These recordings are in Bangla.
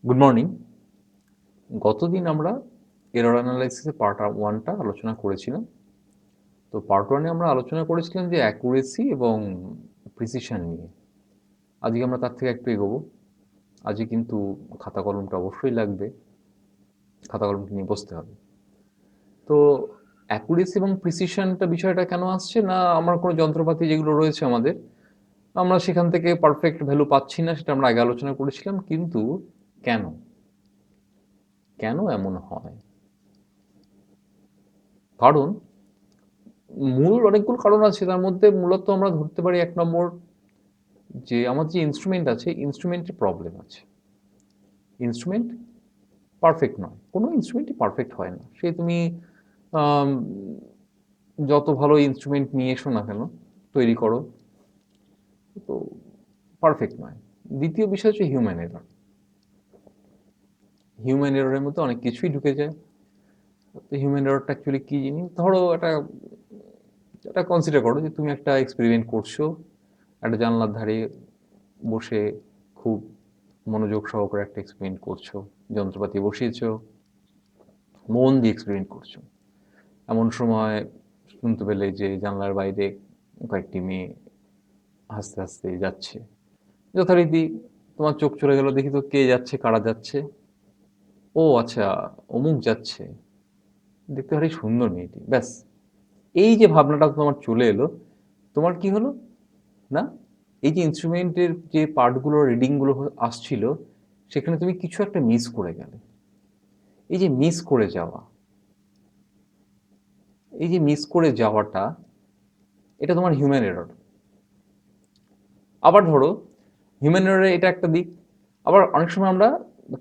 Good morning. গতদিন আমরা এরর অ্যানালাইসিসের পার্ট 1টা আলোচনা করেছিলাম। তো পার্ট 1 এ আমরা আলোচনা করেছিলাম যে অ্যাকুরেসি এবং প্রিসিশন নিয়ে। আজকে আমরা তার থেকে একটু এগোবো। আজকে কিন্তু খাতা কলমটা অবশ্যই লাগবে। খাতা কলমটা নিয়ে বসতে হবে। তো অ্যাকুরেসি এবং প্রিসিশনটা বিষয়টা কেন আসছে না, আমার কোনো যন্ত্রপাতি যেগুলো রয়েছে আমাদের, আমরা সেখান থেকে পারফেক্ট ভ্যালু পাচ্ছি না, সেটা আমরা আগে আলোচনা করেছিলাম। কিন্তু কেন? কেন এমন হয়? কারণ মূল অনেকগুলো কারণ আছে। তার মধ্যে মূলত আমরা ধরতে পারি ১ নম্বর, যে আমাদের যে ইন্সট্রুমেন্ট আছে, ইন্সট্রুমেন্টে প্রবলেম আছে। ইন্সট্রুমেন্ট পারফেক্ট নয়। কোনো ইন্সট্রুমেন্টই পারফেক্ট হয় না। সে তুমি আম যত ভালো ইন্সট্রুমেন্ট নিয়ে এসো না কেন, তৈরি করো, তো পারফেক্ট নয়। দ্বিতীয় বিষয় হচ্ছে হিউম্যান এরর। হিউম্যান এররের মধ্যে অনেক কিছুই ঢুকে যায়। তো হিউম্যান এররটা অ্যাকচুয়ালি কী জিনিস? ধরো এটা কনসিডার করো যে তুমি একটা এক্সপেরিমেন্ট করছো, একটা জানলার ধারে বসে খুব মনোযোগ সহকারে একটা এক্সপেরিমেন্ট করছো, যন্ত্রপাতি বসিয়েছো, মন দিয়ে এক্সপেরিমেন্ট করছো। এমন সময় শুনতে পেলে যে জানলার বাইরে কয়েকটি মেয়ে হাসতে হাসতে যাচ্ছে। যথারীতি তোমার চোখ চলে গেল, দেখি তো কে যাচ্ছে, কারা যাচ্ছে। ও আচ্ছা, অমুক যাচ্ছে, দেখতে ভারী সুন্দর মেয়েটি। ব্যাস, এই যে ভাবনাটা তোমার চলে এলো, তোমার কি হলো না, এই যে ইনস্ট্রুমেন্টের যে পার্টগুলো রিডিংগুলো আসছিল, সেখানে তুমি কিছু একটা মিস করে গেলে। এই যে মিস করে যাওয়া, এই যে মিস করে যাওয়াটা, এটা তোমার হিউম্যান এরর। আবার ধরো, হিউম্যান এররে এটা একটা দিক। আবার অনেক সময় আমরা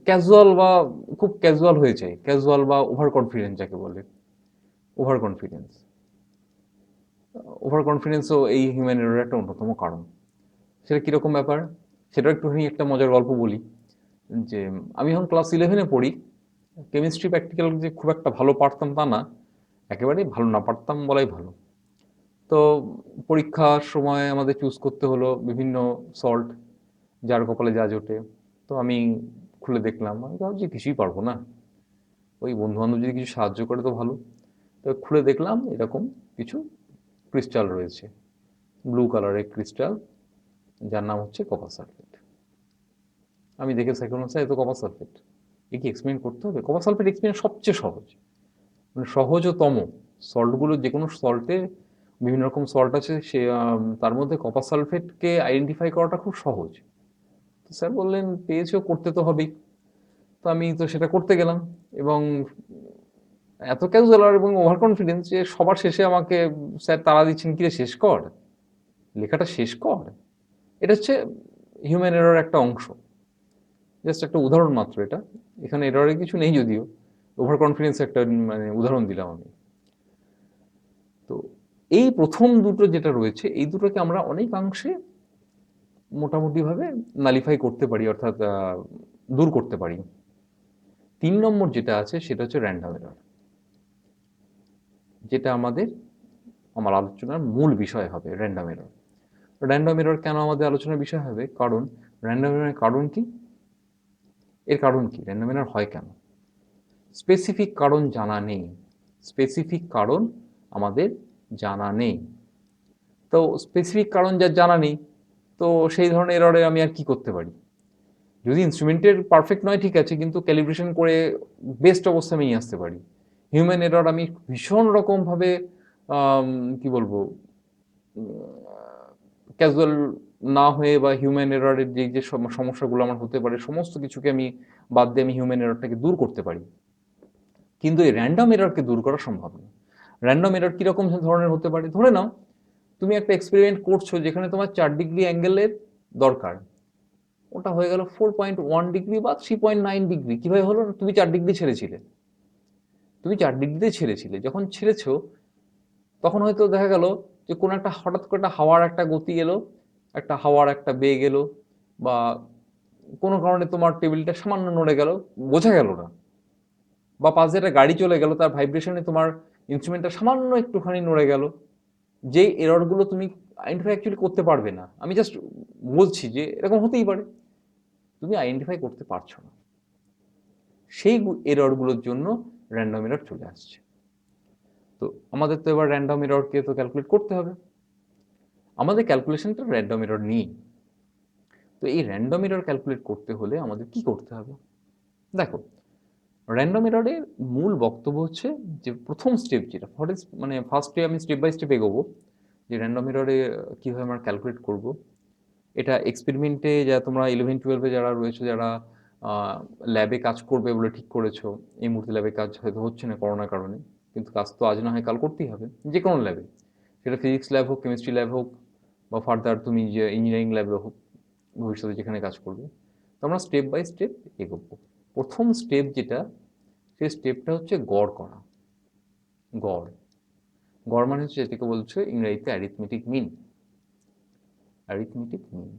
ক্যাজুয়াল বা খুব ক্যাজুয়াল হয়ে যাই, ক্যাজুয়াল বা ওভার কনফিডেন্স যাকে বলে, ওভার কনফিডেন্স। ওভার কনফিডেন্সও এই হিউম্যান এররের একটা অন্যতম কারণ। সেটা কীরকম ব্যাপার, সেটাও একটুখানি একটা মজার গল্প বলি। যে আমি যখন ক্লাস 11-এ পড়ি, কেমিস্ট্রি প্র্যাকটিক্যাল যে খুব একটা ভালো পারতাম তা না, একেবারেই ভালো না পারতাম বলাই ভালো। তো পরীক্ষার সময় আমাদের চুজ করতে হলো বিভিন্ন সল্ট, যার কপালে যা জোটে। তো আমি খুলে দেখলাম, আমি ভাবছি কিছুই পারবো না, ওই বন্ধুবান্ধব যদি কিছু সাহায্য করে তো ভালো। তো খুলে দেখলাম এরকম কিছু ক্রিস্টাল রয়েছে, ব্লু কালারের ক্রিস্টাল, যার নাম হচ্ছে কপার সালফেট। আমি দেখে সাইকেল স্যার, এ তো কপার সালফেট, এ কি এক্সপ্লেন করতে হবে? কপার সালফেট এক্সপ্লেন সবচেয়ে সহজ, মানে সহজতম। সল্টগুলো, যে কোনো সল্টে বিভিন্ন রকম সল্ট আছে, সে তার মধ্যে কপার সালফেটকে আইডেন্টিফাই করাটা খুব সহজ। তো স্যার বললেন, পেয়েছো, করতে তো হবেই। তো আমি তো সেটা করতে গেলাম, এবং এত ক্যাজুয়াল এবং ওভার কনফিডেন্স যে সবার শেষে আমাকে স্যার তাড়া দিচ্ছেন, কিরে শেষ কর, লেখাটা শেষ কর। এটা হচ্ছে হিউম্যান এরর একটা অংশ, জাস্ট একটা উদাহরণ মাত্র এটা। এখানে এররের কিছু নেই যদিও, ওভার কনফিডেন্স একটা মানে উদাহরণ দিলাম আমি। তো এই প্রথম দুটো যেটা রয়েছে, এই দুটোকে আমরা অনেকাংশে মোটামুটিভাবে নালিফাই করতে পারি, অর্থাৎ দূর করতে পারি। ৩ নম্বর যেটা আছে সেটা হচ্ছে র্যান্ডম এরর, যেটা আমার আলোচনার মূল বিষয় হবে, র্যান্ডম এরর। র্যান্ডম এরর কেন আমাদের আলোচনার বিষয় হবে? কারণ র্যান্ডম এররের কারণ কি? এর কারণ কি? র্যান্ডম এরর হয় কেন? স্পেসিফিক কারণ জানা নেই। স্পেসিফিক কারণ আমাদের জানা নেই। তো স্পেসিফিক কারণ যার জানা নেই, তো সেই ধরনের এররে আমি আর কি করতে পারি? যদি ইনস্ট্রুমেন্টের পারফেক্ট নয় ঠিক আছে, কিন্তু ক্যালিব্রেশন করে বেস্ট অবস্থা আমি নিয়ে আসতে পারি। হিউম্যান এরর আমি ভীষণ রকমভাবে কি বলবো, ক্যাজুয়াল না হয়ে বা হিউম্যান এররের যে সমস্যাগুলো আমার হতে পারে, সমস্ত কিছুকে আমি বাদ দিয়ে আমি হিউম্যান এররটাকে দূর করতে পারি। কিন্তু এই র্যান্ডম এররকে দূর করা সম্ভব না। র্যান্ডম এরর কীরকম ধরনের হতে পারে? ধরে নাও তুমি একটা এক্সপেরিমেন্ট করছো যেখানে তোমার 4 ডিগ্রি অ্যাঙ্গেলের দরকার, ওটা হয়ে গেল 4.1 ডিগ্রি বা 3.9 ডিগ্রি। কীভাবে হলো? তুমি 4 ডিগ্রি ছেড়েছিলে, তুমি 4 ডিগ্রিতে ছেড়েছিলে। যখন ছেড়েছো, তখন হয়তো দেখা গেল যে কোনো একটা হঠাৎ করে একটা হাওয়ার একটা গতি এলো, একটা হাওয়ার একটা বেগ এলো, বা কোনো কারণে তোমার টেবিলটা সামান্য নড়ে গেল, বোঝা গেল না। বা পাশ দিয়ে একটা গাড়ি চলে গেল, তার ভাইব্রেশনে তোমার ইন্সট্রুমেন্টটা সামান্য একটুখানি নড়ে গেল। যেই এররগুলো তুমি আইডেন্টিফাই অ্যাকচুয়ালি করতে পারবে না, আমি জাস্ট বলছি যে এরকম হতেই পারে, তুমি আইডেন্টিফাই করতে পারছো না। সেই এররগুলোর জন্য র্যান্ডম এরর চলে আসছে। তো আমাদের তো এবার র্যান্ডম এররকে তো ক্যালকুলেট করতে হবে। আমাদের ক্যালকুলেশনটা র্যান্ডম এরর নিয়েই। তো এই র্যান্ডম এরর ক্যালকুলেট করতে হলে আমাদের কি করতে হবে? দেখো, র্যান্ডম এররের মূল বক্তব্য হচ্ছে যে প্রথম স্টেপ যেটা মানে ফার্স্টে আমি স্টেপ বাই স্টেপ এগোবো যে র্যান্ডম এররে কীভাবে আমরা ক্যালকুলেট করব। এটা এক্সপেরিমেন্টে তোমরা 11-12 যারা রয়েছে, যারা ল্যাবে কাজ করবে বলে ঠিক করেছো, এই মুহূর্তে ল্যাবে কাজ হয়তো হচ্ছে না করোনার কারণে, কিন্তু কাজ তো আজ না হয় কাল করতেই হবে, যে কোনো ল্যাবে, সেটা ফিজিক্স ল্যাব হোক, কেমিস্ট্রি ল্যাব হোক, বা ফার্দার তুমি যে ইঞ্জিনিয়ারিং ল্যাবে হোক, ভবিষ্যতে যেখানে কাজ করবে। তো আমরা স্টেপ বাই স্টেপ এগোবো। প্রথম স্টেপ যেটা, সেই স্টেপটা হচ্ছে গড় করা। গড় গড় মানে হচ্ছে যেটাকে বলছে ইংরেজিতে অ্যারিথমেটিক মিন। অ্যারিথমেটিক মিন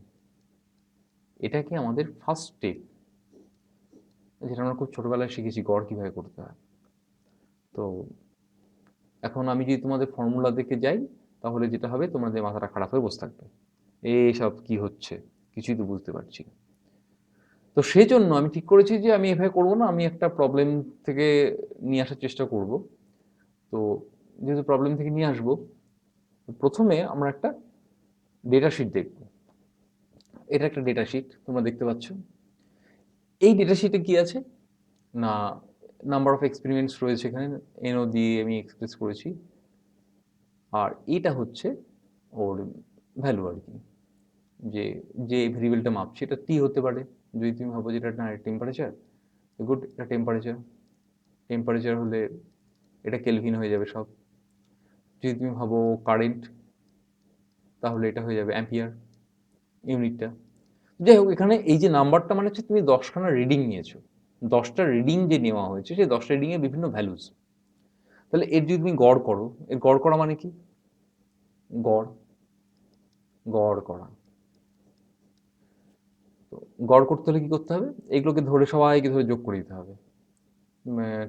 এটাকে আমাদের ফার্স্ট স্টেপ, যেটা আমরা খুব ছোটোবেলায় শিখেছি গড় কীভাবে করতে হয়। তো এখন আমি যদি তোমাদের ফর্মুলা দেখে যাই, তাহলে যেটা হবে, তোমাদের মাথাটা খারাপ হয়ে বসে থাকবে, এইসব কি হচ্ছে, কিছুই তো বুঝতে পারছি না। তো সেই জন্য আমি ঠিক করেছি যে আমি এভাবে করবো না, আমি একটা প্রবলেম থেকে নিয়ে আসার চেষ্টা করব। তো যেহেতু প্রবলেম থেকে নিয়ে আসবো, প্রথমে আমরা একটা ডেটা শিট দেখব। এটা একটা ডেটা শিট তোমরা দেখতে পাচ্ছ। এই ডেটা শিটে কি আছে না, নাম্বার অফ এক্সপেরিমেন্টস রয়েছে এখানে, এনও দিয়ে আমি এক্সপ্রেস করেছি। আর এটা হচ্ছে ওর ভ্যালু আর কি, যে যে ভেরিয়েবলটা মাপছি এটা টি হতে পারে। যদি তুমি ভাবো যেটা না টেম্পারেচার, গুড, এটা টেম্পারেচার। টেম্পারেচার হলে এটা কেলভিন হয়ে যাবে সব। যদি তুমি ভাবো কারেন্ট, তাহলে এটা হয়ে যাবে অ্যাম্পিয়ার ইউনিটটা। যাই হোক, এখানে এই যে নাম্বারটা মানে হচ্ছে তুমি 10খানা রিডিং নিয়েছো, 10টা রিডিং যে নেওয়া হয়েছে, সেই 10টা রিডিংয়ের বিভিন্ন ভ্যালুস। তাহলে এর যদি তুমি গড় করো, এর গড় করা মানে কি? গড় গড় করা। তো গড় করতে হলে কী করতে হবে? এগুলোকে ধরে সবাইকে ধরে যোগ করে দিতে হবে।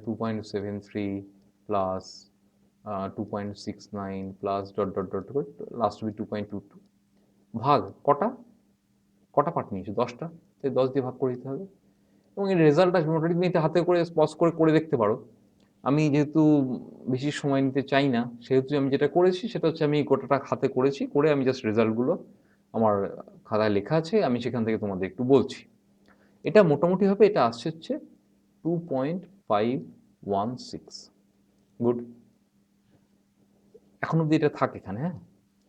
2.73 plus 2.69 plus dot dot dot করে লাস্ট হবে 2.22। ভাগ কটা কটা পার্ট নিয়েছো? 10টা। তাই 10 দিয়ে ভাগ করে দিতে হবে। এবং এর রেজাল্ট আসবে মোটামুটি, তুমি হাতে করে পজ করে দেখতে পারো। আমি যেহেতু বেশি সময় নিতে চাই না, সেহেতু আমি যেটা করেছি সেটা হচ্ছে আমি গোটাটা হাতে করেছি, করে আমি জাস্ট রেজাল্টগুলো আমার খাতায় লেখা আছে, আমি সেখান থেকে তোমাদের একটু বলছি। এটা মোটামুটি হবে, এটা আসছে হচ্ছে 2.516। গুড। এখন অবধি এটা থাক এখানে, হ্যাঁ?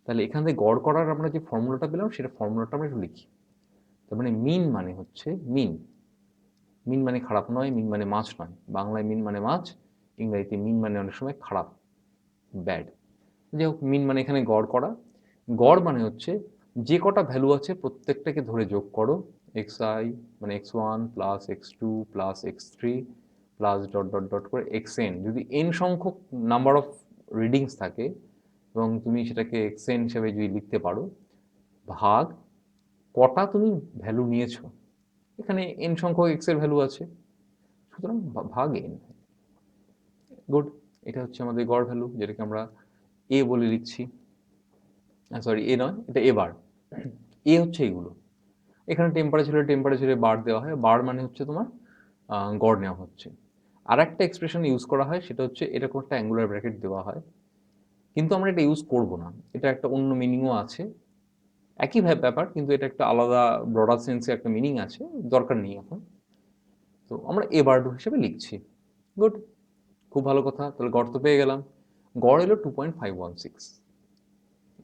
তাহলে এখান থেকে গড় করার আমরা যে ফর্মুলাটা পেলাম, সেটা ফর্মুলাটা আমরা একটু লিখি। তার মানে মিন মানে হচ্ছে মিন। মিন মানে খারাপ নয়, মিন মানে মাছ নয়। বাংলায় মিন মানে মাছ, ইংরেজিতে মিন মানে অনেক সময় খারাপ, ব্যাড। যাই হোক, মিন মানে এখানে গড় করা। গড় মানে হচ্ছে যে কটা ভ্যালু আছে প্রত্যেকটাকে ধরে যোগ করো, xi মানে x1 plus x2 plus x3 plus dot dot dot করে xn, যদি n সংখ্যক নাম্বার অফ রিডিংস থাকে এবং তুমি সেটাকে xn হিসেবে যদি লিখতে পারো, ভাগ কটা তুমি ভ্যালু নিয়েছো। এখানে n সংখ্যক x এর ভ্যালু আছে, সুতরাং ভাগ n। গুড। এটা হচ্ছে আমাদের গড় ভ্যালু, যেটাকে আমরা এ বলে লিখছি। সরি, এ নয়, এটা এবার এ হচ্ছে এইগুলো। এখানে টেম্পারেচারে বার দেওয়া হয়, বার মানে হচ্ছে তোমার গড় নেওয়া হচ্ছে। আর একটা এক্সপ্রেশন ইউজ করা হয়, সেটা হচ্ছে এরকম একটা অ্যাঙ্গুলার ব্র্যাকেট দেওয়া হয়, কিন্তু আমরা এটা ইউজ করব না। এটা একটা অন্য মিনিংও আছে, একই ব্যাপার, কিন্তু এটা একটা আলাদা ব্রডার সেন্সে একটা মিনিং আছে, দরকার নেই এখন। তো আমরা এবার হিসেবে লিখছি। গুড, খুব ভালো কথা। তাহলে গড় তো পেয়ে গেলাম। গড় এলো 2.516।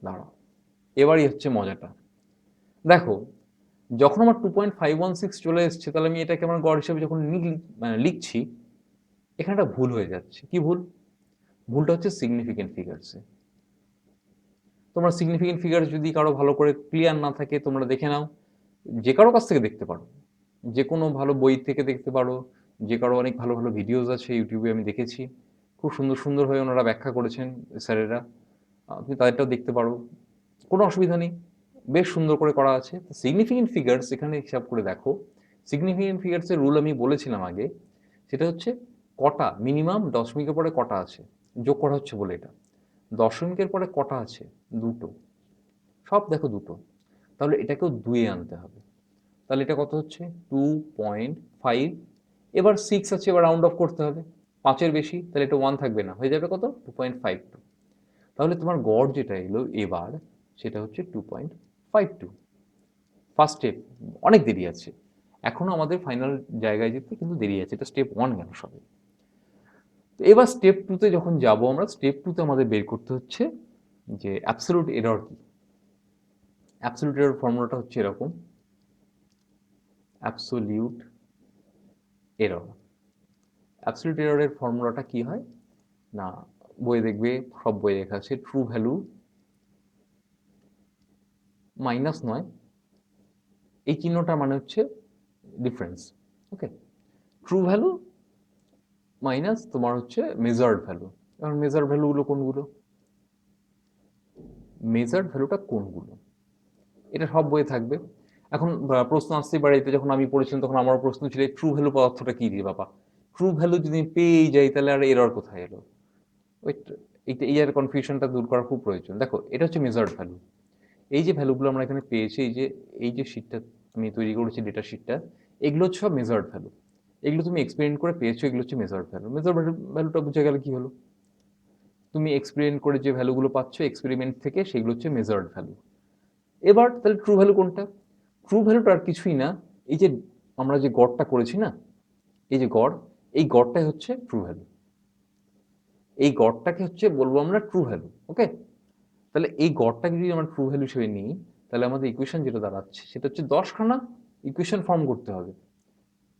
দাঁড়াও, এবারই হচ্ছে মজাটা। দেখো, যখন আমার 2.516 চলে এসছে, তাহলে আমি এটাকে আমার গড় হিসেবে যখন লিখছি, এখানে একটা ভুল হয়ে যাচ্ছে। কি ভুল? ভুলটা হচ্ছে সিগনিফিকেন্ট ফিগারসে। তোমরা সিগনিফিকেন্ট ফিগার যদি কারো ভালো করে ক্লিয়ার না থাকে, তোমরা দেখে নাও, যে কারো কাছ থেকে দেখতে পারো, যে কোনো ভালো বই থেকে দেখতে পারো, যে কারো অনেক ভালো ভালো ভিডিওস আছে ইউটিউবে, আমি দেখেছি, খুব সুন্দর সুন্দরভাবে ওনারা ব্যাখ্যা করেছেন স্যারেরা, তুমি তাদেরটাও দেখতে পারো, কোনো অসুবিধা নেই, বেশ সুন্দর করে করা আছে। সিগনিফিকেন্ট ফিগার্স এখানে হিসাব করে দেখো। সিগনিফিকেন্ট ফিগার্সের রুল আমি বলেছিলাম আগে, সেটা হচ্ছে কটা মিনিমাম দশমিকের পরে কটা আছে যোগ করা হচ্ছে বলে, এটা দশমিকের পরে কটা আছে, দুটো, সব দেখো দুটো, তাহলে এটাকেও দুয়ে আনতে হবে। তাহলে এটা কত হচ্ছে? 2.5 এবার 6 আছে, এবার রাউন্ড অফ করতে হবে, 5-এর বেশি, তাহলে এটা 1 থাকবে না, হয়ে যাবে কত? 2.52। তাহলে তোমার গড় যেটা এলো এবার সেটা হচ্ছে 2.52। ফার্স্ট স্টেপ, অনেক দেরি আছে, এখনো আমাদের ফাইনাল জায়গায় যেতে কিন্তু দেরি আছে, এটা স্টেপ 1 গেল সবে। তো এবার স্টেপ 2-তে যখন যাব আমরা, স্টেপ 2-তে আমাদের বের করতে হচ্ছে যে অ্যাবসলিউট এরর কি। অ্যাবসলিউট এরর ফর্মুলাটা হচ্ছে এরকম, অ্যাবসলিউট এরর। অ্যাবসলিউট এররের ফর্মুলাটা কি হয় না, বইয়ে দেখবে, সব বইয়ে লেখা আছে, ট্রু ভ্যালু মাইনাস নয়, এই চিহ্নটা মানে হচ্ছে ডিফারেন্স। ওকে, ট্রু ভ্যালু মাইনাস তোমার হচ্ছে মেজার্ড ভ্যালু। এখন মেজার্ড ভ্যালুগুলো কোনগুলো, মেজার্ড ভ্যালুটা কোনগুলো, এটা সব বইয়ে থাকবে। এখন প্রশ্ন আসতেই পারে, এটা যখন আমি পড়েছিলাম তখন আমারও প্রশ্ন ছিল ট্রু ভ্যালু পদার্থটা কি দিয়ে বাবা, ট্রু ভ্যালু যদি পেয়েই যাই তাহলে আর এরর কোথায় এলো। ওইটা, এই আর কনফিউশনটা দূর করা খুব প্রয়োজন। দেখো, এটা হচ্ছে মেজার্ড ভ্যালু। এই যে ভ্যালুগুলো আমরা এখানে পেয়েছি, এই যে শিটটা আমি তৈরি করেছি, ডেটা শিটটা, এগুলো হচ্ছে সব মেজার্ড ভ্যালু। এগুলো তুমি এক্সপেরিমেন্ট করে পেয়েছো, এগুলো হচ্ছে মেজার্ড ভ্যালু। মেজার্ড ভ্যালুটা বুঝে গেলে কি হলো, তুমি এক্সপেরিমেন্ট করে যে ভ্যালুগুলো পাচ্ছ এক্সপেরিমেন্ট থেকে, সেগুলো হচ্ছে মেজার্ড ভ্যালু। এবার তাহলে ট্রু ভ্যালু কোনটা, ট্রু ভ্যালুটা আর কিছুই না, এই যে আমরা যে গড়টা করেছি না, এই যে গড়, এই গড়টাই হচ্ছে ট্রু ভ্যালু। এই গড়টাকে হচ্ছে বলবো আমরা ট্রু ভ্যালু। ওকে, তাহলে এই গড়টাকে যদি আমরা ট্রু ভ্যালু হিসেবে নিই, তাহলে আমাদের ইকুয়েশন যেটা দাঁড়াচ্ছে সেটা হচ্ছে 10খানা ইকুয়েশন ফর্ম করতে হবে,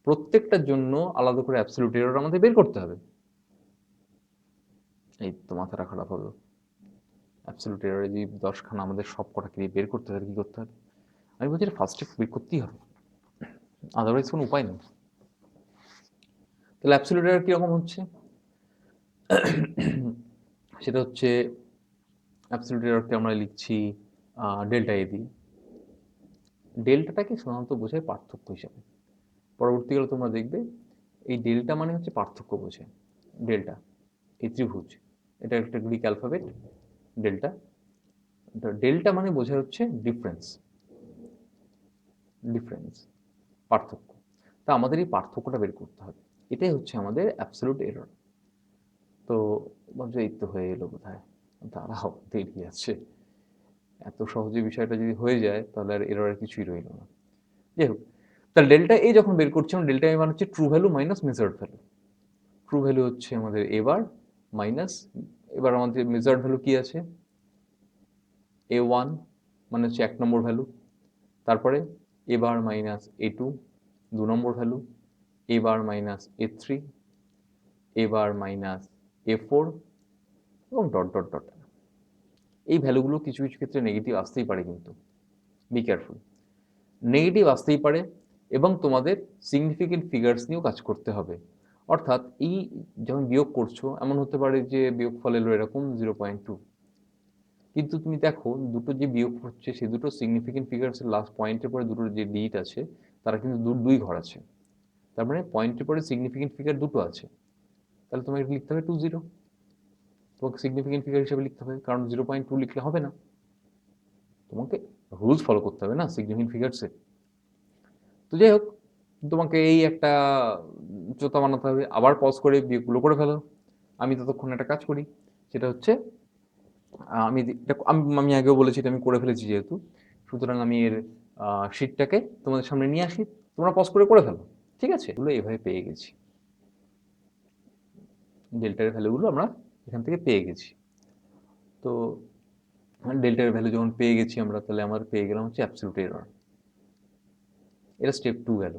প্রত্যেকটার জন্য আলাদা করে অ্যাবসলিউট এরর আমাদের বের করতে হবে। এই তো মাথাটা খারাপ হবে, অ্যাবসলিউট এরর যদি 10খানা আমাদের সব কটাকে দিয়ে বের করতে হবে, কি করতে হবে, আমি বলছি ফার্স্ট স্টেপ বের করতেই হবে, আদারওয়াইজ কোনো উপায় নেই। তাহলে অ্যাবসলিউট এরর কীরকম হচ্ছে, সেটা হচ্ছে অ্যাবসলিউট এররকে আমরা লিখছি ডেল্টা এ দিয়ে। ডেল্টাটাকে সাধারণত বোঝায় পার্থক্য হিসাবে, পরবর্তীকালে তোমরা দেখবে এই ডেল্টা মানে হচ্ছে পার্থক্য বোঝে। ডেল্টা, এই ত্রিভুজ, এটা একটা গ্রিক অ্যালফাবেট ডেল্টা। ডেল্টা মানে বোঝায় হচ্ছে ডিফারেন্স, ডিফারেন্স, পার্থক্য। তা আমাদের এই পার্থক্যটা বের করতে হবে, এটাই হচ্ছে আমাদের অ্যাবসলিউট এরর। তো ভাবছি এই তো হয়ে এলো বোধহয়, দাঁড়াও দেরি আছে, এত সহজে বিষয়টা যদি হয়ে যায় তাহলে আর এররের কিছুই রইল না। যাই হোক, তাহলে ডেল্টা এ যখন বের করছিলাম, ডেল্টা এ মানে হচ্ছে true value minus measured value. True value হচ্ছে আমাদের এবার মাইনাস, এবার আমাদের মেজার্ড ভ্যালু কি আছে, A1 মানে হচ্ছে 1 নম্বর ভ্যালু, তারপরে এবার মাইনাস A2 2 নম্বর ভ্যালু, এবার মাইনাস A3, এবার মাইনাস A4 এবং ডট ডট ডট। এই ভ্যালুগুলো কিছু কিছু ক্ষেত্রে নেগেটিভ আসতেই পারে, কিন্তু বি কেয়ারফুল, নেগেটিভ আসতেই পারে, এবং তোমাদের সিগনিফিকেন্ট ফিগার্স নিয়েও কাজ করতে হবে। অর্থাৎ এই যখন বিয়োগ করছো, এমন হতে পারে যে বিয়োগফল এলো এরকম 0.2, কিন্তু তুমি দেখো দুটো যে বিয়োগ হচ্ছে সে দুটো সিগনিফিকেন্ট ফিগার্সের লাস্ট পয়েন্টের পরে দুটো যে ডিজিট আছে তারা কিন্তু দুই ঘর আছে, তার মানে পয়েন্টের পরে সিগনিফিকেন্ট ফিগার দুটো আছে, তাহলে তোমাকে লিখতে হবে 20, তোমাকে সিগনিফিকেন্ট ফিগার হিসেবে লিখতে হবে, কারণ 0.2 লিখলে হবে না, তোমাকে রুলস ফলো করতে হবে না সিগনিফিকেন্ট ফিগার্সে। তো যাই হোক, তোমাকে এই একটা চোতা বানাতে হবে, আবার পজ করে বিয়োগগুলো করে ফেলো। আমি ততক্ষণ একটা কাজ করি, সেটা হচ্ছে আমি আগেও বলেছি এটা আমি করে ফেলেছি যেহেতু, সুতরাং আমি এর শিটটাকে তোমাদের সামনে নিয়ে আসি, তোমরা পজ করে ফেলো, ঠিক আছে। এগুলো এভাবে পেয়ে গেছি, ডেল্টার ভ্যালুগুলো আমরা এখান থেকে পেয়ে গেছি। তো ডেল্টার ভ্যালু যখন পেয়ে গেছি আমরা, তাহলে আমরা পেয়ে গেলাম হচ্ছে অ্যাবসলিউট এরর। এটা স্টেপ 2 গেল,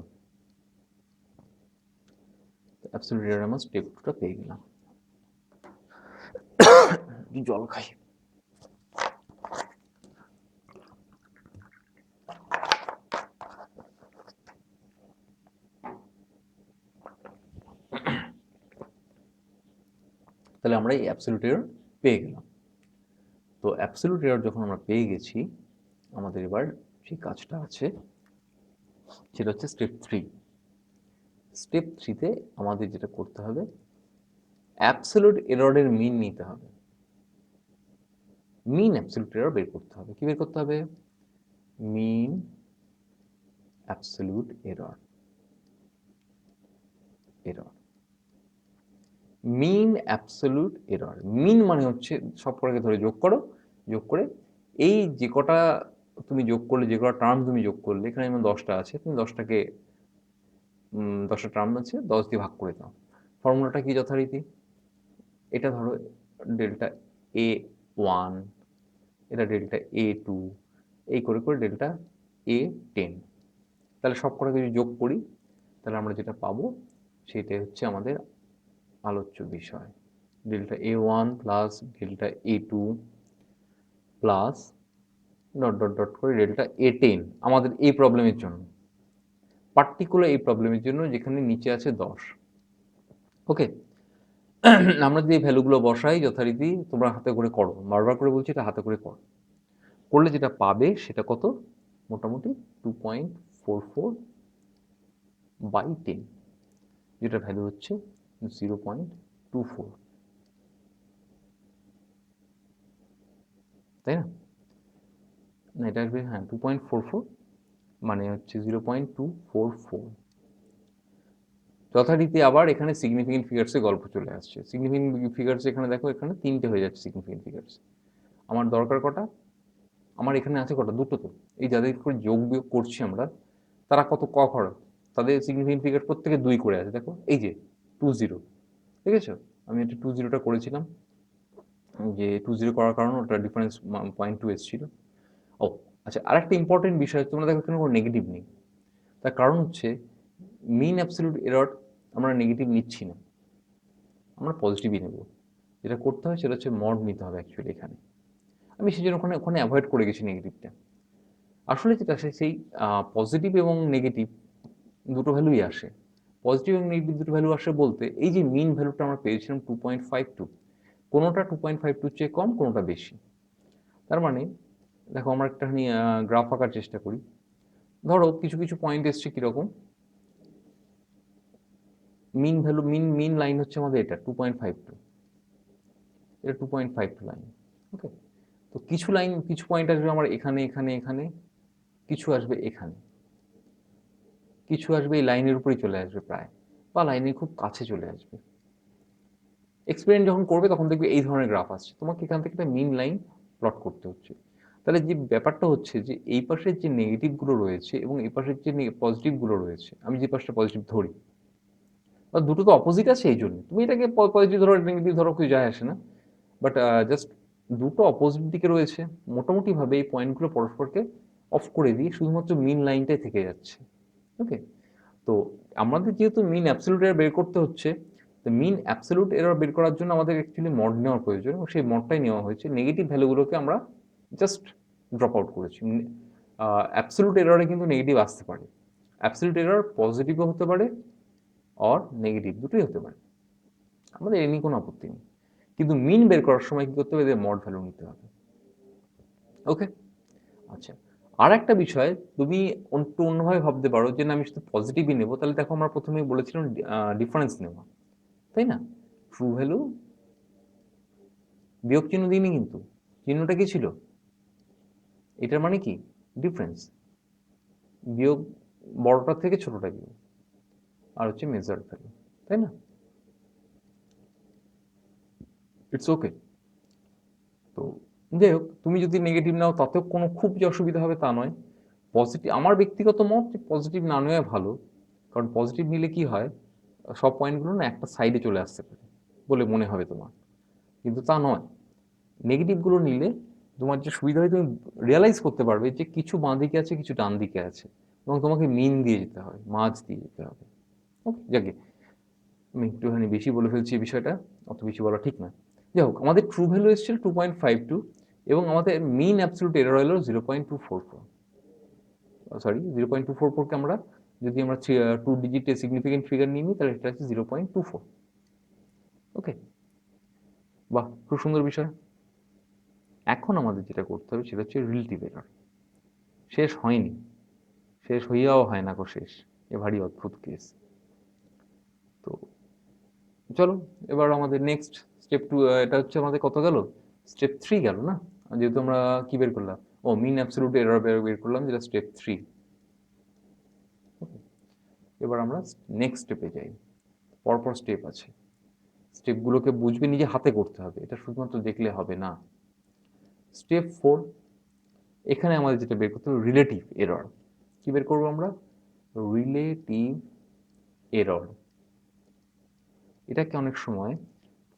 অ্যাবসলিউট এরর আমরা স্টেপ 2টা পেয়ে গেলাম। জল খাই। তাহলে আমরা এই অ্যাবসলিউট এরর পেয়ে গেলাম। তো অ্যাবসলিউট এরর যখন আমরা পেয়ে গেছি, আমাদের এবার যে কাজটা আছে সেটা হচ্ছে স্টেপ 3। স্টেপ 3-তে আমাদের যেটা করতে হবে, অ্যাবসলিউট এররের মিন নিতে হবে, মিন অ্যাবসলিউট এরর বের করতে হবে। কি বের করতে হবে, mean absolute error. Error. Mean absolute error. Mean মানে হচ্ছে সব কটাকে ধরে যোগ করো, যোগ করে এই যে কটা তুমি যোগ করলে, যে কটা টার্ম তুমি যোগ করলে, এখানে যেমন 10টা আছে, তুমি 10টাকে 10টা টার্ম আছে 10 দিয়ে ভাগ করে দাও। ফর্মুলাটা কি যথারীতি? এটা ধরো ডেল্টা A1, এটা ডেল্টা A2, এই করে করে ডেল্টা A10। তাহলে সব কটা যদি যোগ করি, তাহলে আমরা যেটা পাবো সেটাই হচ্ছে আমাদের আলোচ্য বিষয়। Delta A1 plus delta A2 plus dot dot dot করে ডেল্টা A10 আমাদের এই প্রবলেমের জন্য, পার্টিকুলার এই প্রবলেমের জন্য যেখানে নিচে আছে 10। ওকে, আমরা যদি এই ভ্যালুগুলো বসাই যথারীতি, তোমরা হাতে করে করো, বারবার করে বলছি এটা হাতে করে করো, করলে যেটা পাবে সেটা কত? মোটামুটি 2.44/10, যেটা ভ্যালু হচ্ছে 0.24, তাই না? না, এটা আসবে, হ্যাঁ, 2.44, মানে হচ্ছে 0.244। যথারীতি আবার এখানে সিগনিফিকেন্ট ফিগার্সের গল্প চলে আসছে। সিগনিফিকেন্ট ফিগার্স এখানে দেখো, এখানে 3টে হয়ে যাচ্ছে সিগনিফিকেন্ট ফিগার্স। আমার দরকার কটা? আমার এখানে আছে কটা? 2টো তো। এই যাদের করে যোগ বিয়োগ করছি আমরা, তারা কত ঘর, তাদের সিগনিফিকেন্ট ফিগার প্রত্যেকে 2 করে আছে। দেখো এই যে 20, ঠিক আছে? আমি এটা 20টা করেছিলাম, যে 20 করার কারণে ওটা ডিফারেন্স 0.2 এসেছিল। ও আচ্ছা, আরেকটা ইম্পর্টেন্ট বিষয়, তোমরা দেখো এখানে কোনো নেগেটিভ নেই। তার কারণ হচ্ছে মিন অ্যাবসলিউট এরর আমরা নেগেটিভ নিচ্ছি না, আমরা পজিটিভই নেব। যেটা করতে হয় সেটা হচ্ছে মড নিতে হবে অ্যাকচুয়ালি এখানে। আমি সেজন্য ওখানে ওখানে অ্যাভয়েড করে গেছি নেগেটিভটা। আসলে যেটা আসে সেই পজিটিভ এবং নেগেটিভ দুটো ভ্যালুই আসে। পজিটিভ এবং নেগেটিভ দুটো ভ্যালু আসে বলতে, এই যে মিন ভ্যালুটা আমরা পেয়েছিলাম 2.52, কোনোটা 2.52 চেয়ে কম, কোনোটা বেশি। তার মানে দেখো আমরা একটুখানি গ্রাফ আঁকার চেষ্টা করি। ধরো কিছু কিছু পয়েন্ট এসছে কীরকম, মিন ভ্যালু, মিন লাইন হচ্ছে আমাদের এটা 2.52, এটা 2.52 লাইন। ওকে, তো কিছু লাইন, কিছু পয়েন্ট আসবে আমার এখানে এখানে এখানে, কিছু আসবে এখানে, কিছু আসবে এই লাইনের উপরেই চলে আসবে প্রায়, বা লাইনের খুব কাছে চলে আসবে। এক্সপেরিমেন্ট যখন করবে তখন দেখবে এই ধরনের গ্রাফ আসছে, তোমাকে এখান থেকে একটা মিন লাইন প্লট করতে হচ্ছে। তাহলে যে ব্যাপারটা হচ্ছে যে এই পাশের যে নেগেটিভগুলো রয়েছে এবং এই পাশের যে পজিটিভগুলো রয়েছে, আমি যে পাশটা পজিটিভ ধরি, বা দুটো তো অপোজিট আছে, এই জন্য তুমি এটাকে পজিটিভ ধরো, নেগেটিভ ধরো, কিছু যায় আসে না। বাট জাস্ট দুটো অপোজিট দিকে রয়েছে, মোটামুটিভাবে এই পয়েন্টগুলো পরস্পরকে অফ করে দিয়ে শুধুমাত্র মিন লাইনটাই থেকে যাচ্ছে। ওকে, তো আমাদের যেহেতু মিন অ্যাবসলিউট এরর বের করতে হচ্ছে, তো মিন অ্যাবসলিউট এরর বের করার জন্য আমাদের অ্যাকচুয়ালি মড নেওয়ার প্রয়োজন, এবং সেই মডটাই নেওয়া হয়েছে। নেগেটিভ ভ্যালুগুলোকে আমরা জাস্ট ড্রপ আউট করেছি। অ্যাবসলিউট এররে কিন্তু নেগেটিভ আসতে পারে, অ্যাবসলিউট এরর পজিটিভও হতে পারে অর নেগেটিভ, দুটোই হতে পারে, আমাদের এ নিয়ে কোনো আপত্তি নেই। কিন্তু মিন বের করার সময় কী করতে হবে? এদের মড ভ্যালু নিতে হবে। ওকে, আচ্ছা, আর একটা বিষয়, তুমি একটু অন্যভাবে ভাবতে পারো যে না, আমি শুধু পজিটিভই নেবো। তাহলে দেখো আমরা প্রথমেই বলেছিলাম ডিফারেন্স নেওয়া, তাই না? ট্রু ভ্যালু বিয়োগ চিহ্ন দিইনি, কিন্তু চিহ্নটা কি ছিল? এটার মানে কি? ডিফারেন্স, বিয়োগ বড়টার থেকে ছোটটা বিয়োগ, আর হচ্ছে মেজার্ড ভ্যালু, তাই না? It's okay. তো যাই হোক, তুমি যদি নেগেটিভ নাও তাতেও কোনো খুব যে অসুবিধা হবে তা নয়। পজিটিভ, আমার ব্যক্তিগত মত যে পজিটিভ না নেওয়া ভালো, কারণ পজিটিভ নিলে কি হয়, সব পয়েন্টগুলো না একটা সাইডে চলে আসতে পারে বলে মনে হবে তোমার, কিন্তু তা নয়। নেগেটিভগুলো নিলে তোমার যে সুবিধা হয়, তুমি রিয়ালাইজ করতে পারবে যে কিছু বাঁ দিকে আছে, কিছু ডান দিকে আছে, এবং তোমাকে মিন দিয়ে যেতে হবে, মাঝ দিয়ে যেতে হবে। ওকে, যাকে আমি একটুখানি বেশি বলে ফেলছি এই বিষয়টা, অত বেশি বলা ঠিক না। যাই হোক, আমাদের ট্রু ভ্যালু এসেছিল 2.52, এবং আমাদের মিন অ্যাবসলিউট এরর হলো 0.244। সরি, 0.244কে আমরা যদি আমরা 2 ডিজিটে সিগনিফিকেন্ট ফিগার নিয়ে নিই, তাহলে এটা হচ্ছে 0.24। ওকে, বাহ, খুব সুন্দর বিষয়। এখন আমাদের যেটা করতে হবে সেটা হচ্ছে রিলেটিভ এরর। শেষ হয়নি, শেষ হইয়াও হয় না গো শেষ, এ ভারী অদ্ভুত কেস। তো চলো, এবার আমাদের নেক্সট স্টেপ 2, এটা হচ্ছে আমাদের কত গেল? স্টেপ 3 গেল না? যেহেতু আমরা কি বের করলাম, ও মিন অ্যাবসলিউট এরর বের করলাম, যেটা স্টেপ 3। এবার আমরা নেক্সট স্টেপে যাই। পরপর স্টেপ আছে, স্টেপগুলোকে বুঝবে, নিজে হাতে করতে হবে, এটা শুধুমাত্র দেখলে হবে না। স্টেপ 4, এখানে আমাদের যেটা বের করতে হবে রিলেটিভ এরর। কি বের করবো আমরা? Relative error. এটাকে অনেক সময়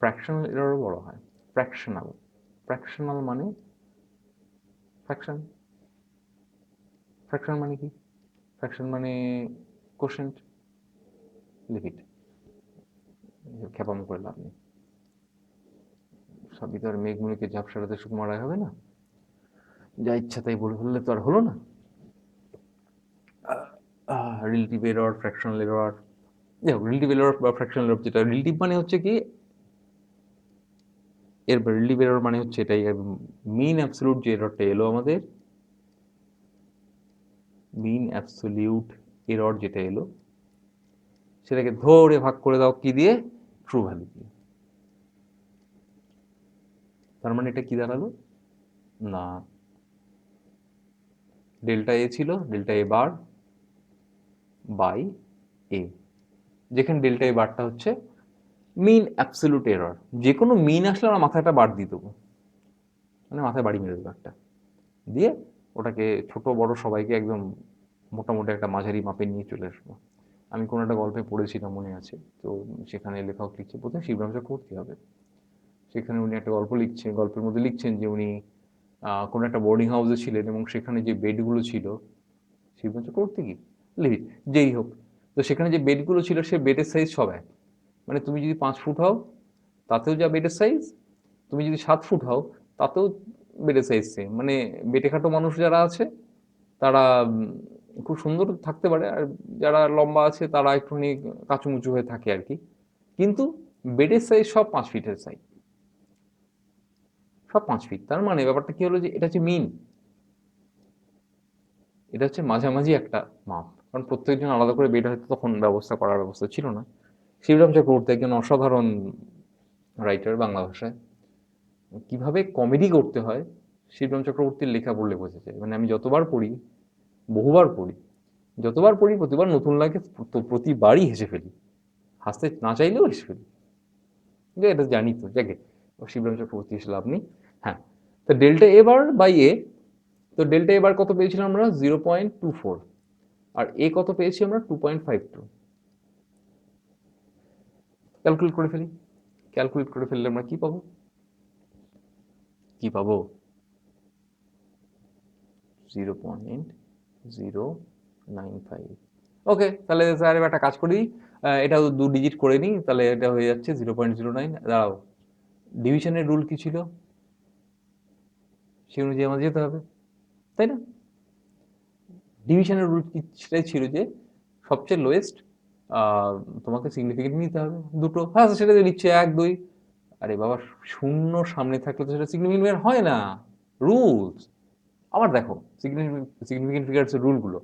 ফ্র্যাকশনাল এররও বলা হয়। ফ্র্যাকশনাল, ফ্র্যাকশনাল মানে ফ্র্যাকশন। ফ্র্যাকশন মানে কি? ফ্র্যাকশন মানে কোশেন্ট। লিমিট, খেপাম করে লাভ নেই, সবই তো আর মেঘমুনিকে ঝাপসাটাতে সুকুমারায় হবে না, যা ইচ্ছা তাই বলে ফেললে তো আর হলো না। রিলেটিভ এরর, ফ্র্যাকশনাল এরর, যাই হোক, রিলেটিভ এরর বা ফ্র্যাকশনাল এরর, যেটা রিলেটিভ মানে হচ্ছে কি, এর রিলেটিভ এরর মানে হচ্ছে এটাই, মিন অ্যাবসলিউট যে এররটা এলো আমাদের, মিন অ্যাবসলিউট এরর যেটা এলো, সেটাকে ধরে ভাগ করে দাও কি দিয়ে? ট্রু ভ্যালু দিয়ে। তার মানে এটা কি দাঁড়ালো না, ডেল্টা এ ছিল, ডেল্টা এ বার বাই এ, যেখানে ডেল্টা এ বারটা হচ্ছে মিন অ্যাবসলিউট এরর। যে কোনো মিন আসলে আমরা মাথায় একটা বার দিয়ে দেবো, মানে মাথায় বাড়ি মেরে দেবো একটা, দিয়ে ওটাকে ছোট বড় সবাইকে একদম মোটামুটি একটা মাঝারি মাপে নিয়ে চলে আসবো। আমি কোনো একটা গল্পে পড়েছিলাম, মনে আছে, তো সেখানে লেখক লিখছে, প্রথমে শিবরাম চক্রবর্তী হবে, সেখানে উনি একটা গল্প লিখছেন, গল্পের মধ্যে লিখছেন যে উনি কোনো একটা বোর্ডিং হাউসে ছিলেন এবং সেখানে যে বেডগুলো ছিল, শিবরাম চক্রবর্তী কি লিখি, যেই হোক, তো সেখানে যে বেডগুলো ছিল সে বেডের সাইজ সব এক, মানে তুমি যদি 5 ফুট হও তাতেও যা বেডের সাইজ, তুমি যদি 7 ফুট হও তাতেও বেডের সাইজ সেম, মানে বেটে খাটো মানুষ যারা আছে তারা খুব সুন্দর থাকতে পারে, আর যারা লম্বা আছে তারা একটুখানি কাঁচুমুচু হয়ে থাকে আর কি, কিন্তু বেডের সাইজ সব 5 ফিটের সাইজ, সব 5 ফিট। তার মানে ব্যাপারটা কি হলো যে এটা হচ্ছে মিন, এটা হচ্ছে মাঝামাঝি একটা মাপ, কারণ প্রত্যেকজন আলাদা করে বেড হয়তো তখন ব্যবস্থা করার ব্যবস্থা ছিল না। শিবরাম চক্রবর্তী একজন অসাধারণ রাইটার বাংলা ভাষায়, কিভাবে কমেডি করতে হয় শিবরাম চক্রবর্তীর লেখা পড়লে বোঝা যায়। মানে আমি যতবার পড়ি, বহুবার পড়ি, যতবার পড়ি প্রতিবার নতুন লাগে, তো প্রতিবারই হেসে ফেলি, হাসতে না চাইলেও হেসে ফেলি, যে এটা জানি তো, যাকে শিবরাম চক্রবর্তী এসে লাভ নেই। হ্যাঁ, তো ডেল্টা এ বার বাই এ, তো ডেল্টা এ বার কত পেয়েছিলাম আমরা? 0.24, আর এ কত পেয়েছি আমরা? 2.52। ক্যালকুলেট করে ফেলি, ক্যালকুলেট করে ফেললে আমরা কি পাবো? কি পাবো? 0.095। ওকে, তাহলে স্যার এবার একটা কাজ করি, এটাও 2 ডিজিট করে নিই, তাহলে এটা হয়ে যাচ্ছে 0.09। দাঁড়াও, ডিভিশনের রুল কি ছিল? সে অনুযায়ী আমাদের যেতে হবে, তাই না? ডিভিশনের রুল কি সেটাই ছিল যে সবচেয়ে লোয়েস্ট তোমাকে সিগনিফিকেন্ট নিতে হবে দুটো, হ্যাঁ সেটা দিয়ে নিচ্ছে 1 2। আরে বাবা, শূন্য সামনে থাকলে তো সেটা সিগনিফিকেন্ট হয় না, রুলস। আবার দেখো সিগনিফিকেন্ট ফিগারসের রুলগুলো,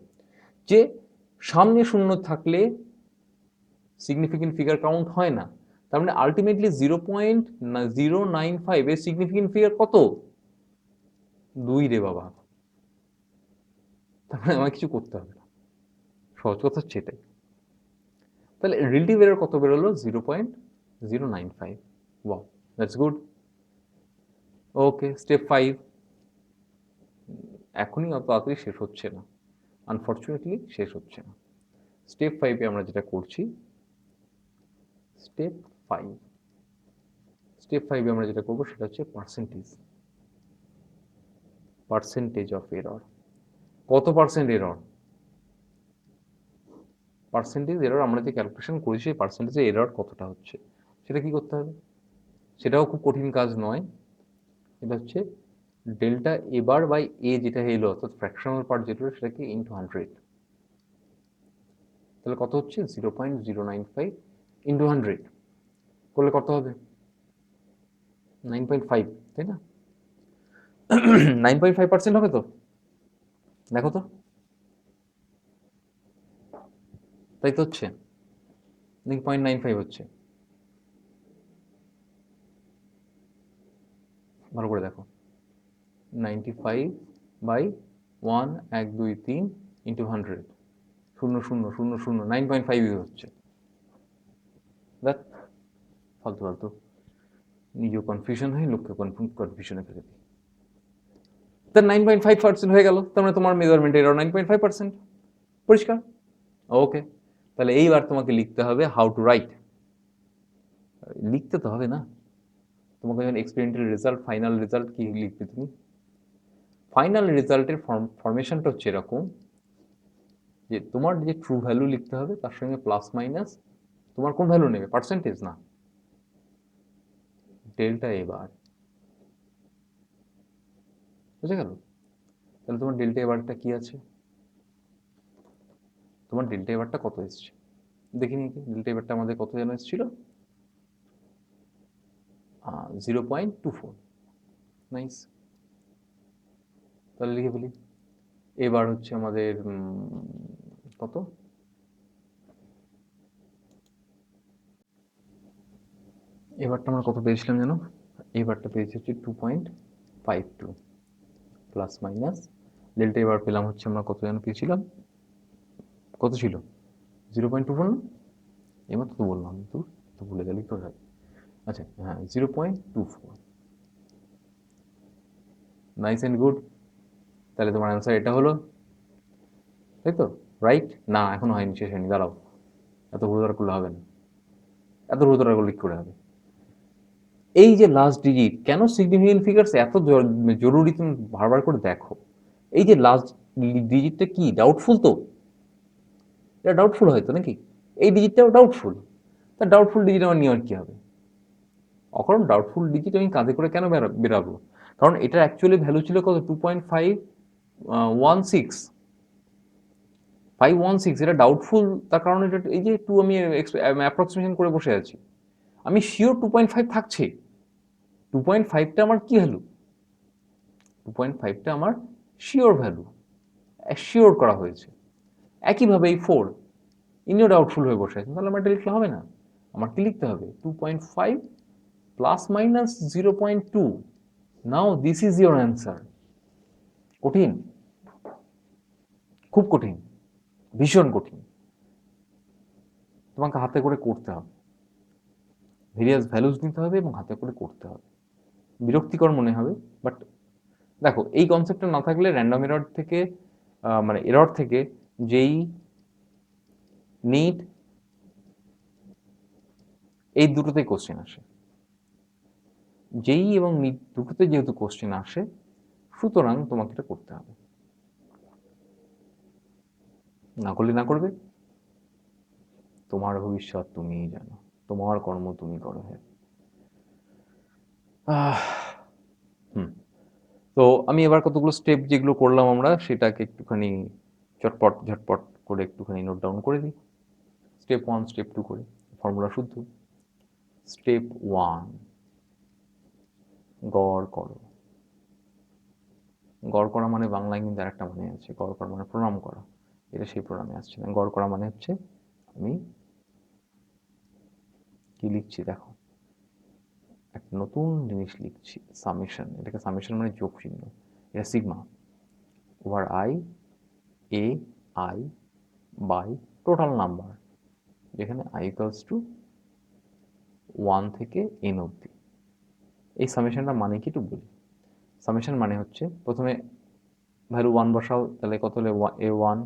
যে সামনে শূন্য থাকলে সিগনিফিকেন্ট ফিগার কাউন্ট হয় না, তার মানে আলটিমেটলি 0.095 এর সিগনিফিকেন্ট ফিগার কত? 2 রে বাবা, তার মানে আমার কিছু করতে হবে না, সহজ কথা হচ্ছে এটাই। তাহলে রিলেটিভ এরর কত বেরোলো? 0.095। Wow, that's good. Okay, step 5 এখনই অত তাড়াতাড়ি শেষ হচ্ছে না, আনফর্চুনেটলি শেষ হচ্ছে না। স্টেপ 5-এ আমরা যেটা করছি, স্টেপ 5, স্টেপ 5-এ আমরা যেটা করবো সেটা হচ্ছে পার্সেন্টেজ, পার্সেন্টেজ অফ এরর। কত পার্সেন্ট এরর? পার্সেন্টেজ এরর আমরা যে ক্যালকুলেশন করেছি সেই পার্সেন্টেজে এরর কতটা হচ্ছে সেটা কি করতে হবে? সেটাও খুব কঠিন কাজ নয়, এটা হচ্ছে ডেল্টা এ বার বাই এ যেটা এলো, অর্থাৎ ফ্র্যাকশনাল পার্ট যেটা সেটাকে ইন্টু 100, তাহলে কত হচ্ছে? 0.095 ইন্টু 100 করলে কত হবে? 9.5, তাই না? 9.5% হবে তো? দেখো তো, তাই তো হচ্ছে, 0.95 হচ্ছে, ভালো করে দেখো, 95 বাই 1 1 2 3 ইন্টু 100, 0 0 0 0 9.5 হচ্ছে। দেখ ফালতু ফালতু নিজেও কনফিউশন হয়, লোককে কনফিউশনে ফেলে দিই। তার 9.5% হয়ে গেল, তার মানে তোমার মেজারমেন্ট এরর 9.5%। পরিষ্কার? ওকে, তাহলে এইবার তোমাকে লিখতে হবে হাউ টু রাইট। লিখতে তো হবে না, তোমাকে যখন এক্সপেরিমেন্টাল রেজাল্ট, ফাইনাল রেজাল্ট কি লিখবে তুমি? ফাইনাল রেজাল্টের ফরমেশনটা হচ্ছে এরকম যে তোমার যে ট্রু ভ্যালু লিখতে হবে তার সঙ্গে প্লাস মাইনাস তোমার কোন ভ্যালু নেবে, পার্সেন্টেজ না, ডেল্টা এ বার। বুঝে গেল? তাহলে তোমার ডেল্টা এ বারটা কি আছে? তোমার ডেল্টা এ বারটা কত এসছে দেখিনি কি? ডেল্টা এ বারটা আমাদের কত যেন এসেছিল? 0.24। নাইস, তাহলে লিখে ফেলি। এবার হচ্ছে আমাদের কত, এবারটা আমরা কত পেয়েছিলাম যেন? এবারটা পেয়েছি হচ্ছে 2.52 প্লাস মাইনাস ডেল্টা। এবার পেলাম হচ্ছে আমরা কত যেন পেয়েছিলাম, কত ছিল? 0.24 না? এবার তো বললাম, তো ভুলে গেলি তো। আচ্ছা হ্যাঁ, 0.24। Nice and good. তাহলে তোমার অ্যান্সার এটা হলো, তাই তো? রাইট না, এখনো হয়নি, শেষ হয়নি, দাঁড়াও। এত হুড়োধরা করলে হবে না, এত হুড়োধরা করলে কি করে হবে? এই যে লাস্ট ডিজিট, কেন সিগনিফিকেন্ট ফিগার্স এত জরুরি তুমি বারবার করে দেখো। এই যে লাস্ট ডিজিটটা কি ডাউটফুল? তো এটা ডাউটফুল হয়তো নাকি? এই ডিজিটটাও ডাউটফুল। তা ডাউটফুল ডিজিট আমার নিয়ে কি হবে? অকারণ ডাউটফুল ডিজিট আমি কাঁধে করে কেন বেরাবো? কারণ এটার অ্যাকচুয়ালি ভ্যালু ছিল কত? 2.516। এটা ডাউটফুল, তার কারণ এটা এই যে 2 আমি অ্যাপ্রক্সিমেশন করে বসে আছি, আমি শিওর 2.5 থাকছে। 2.5টা আমার কি ভ্যালু? 2.5টা আমার শিওর ভ্যালু, অ্যাসিওর করা হয়েছে। একইভাবে এই 4 ইনিও ডাউটফুল হয়ে বসে আছেন, তাহলে আমার এটা লিখলে হবে না। আমার কি লিখতে হবে? 2.5 plus minus 0.2। Now this is your answer. কঠিন? খুব কঠিন, ভীষণ কঠিন। তোমাকে হাতে করে করতে হবে, ভেরিয়াস ভ্যালুজ নিতে হবে এবং হাতে করে করতে হবে। বিরক্তিকর মনে হবে, বাট দেখো এই কনসেপ্টটা না থাকলে র্যান্ডম এরর থেকে মানে এরর থেকে যেই নিট, এই দুটোতেই কোশ্চেন আসে। যেই এবং নিট দুটোতে যেহেতু কোশ্চেন আসে, সুতরাং তোমাকে এটা করতে হবে। না করলে না করবে, তোমার ভবিষ্যৎ তুমিই জানো, তোমার কর্ম তুমি করো। হ্যাঁ, হুম। তো আমি এবার কতগুলো স্টেপ যেগুলো করলাম আমরা সেটাকে একটুখানি চটপট ঝটপট করে একটুখানি নোট ডাউন করে দিই। স্টেপ 1, স্টেপ 2 করে ফর্মুলা শুদ্ধ। স্টেপ 1, গড় করো। গড় করা মানে বাংলায় কিন্তু আরেকটা মানে আছে, গড় করা মানে প্রণাম করা, এটা সেই প্রণামে আসছে না। গড় করা মানে হচ্ছে আমি কি লিখছি দেখো, একটা নতুন জিনিস লিখছি, সামেশন। এটাকে সামেশন মানে যোগ চিহ্ন, এটা sigma over I, a I by total number, যেখানে আই ইকুয়ালস টু 1 থেকে এন অবধি। এই সামেশনটা মানে কি একটু বলি। সামেশন মানে হচ্ছে প্রথমে ভ্যালু 1 বসাও, তাহলে কত হলে A1।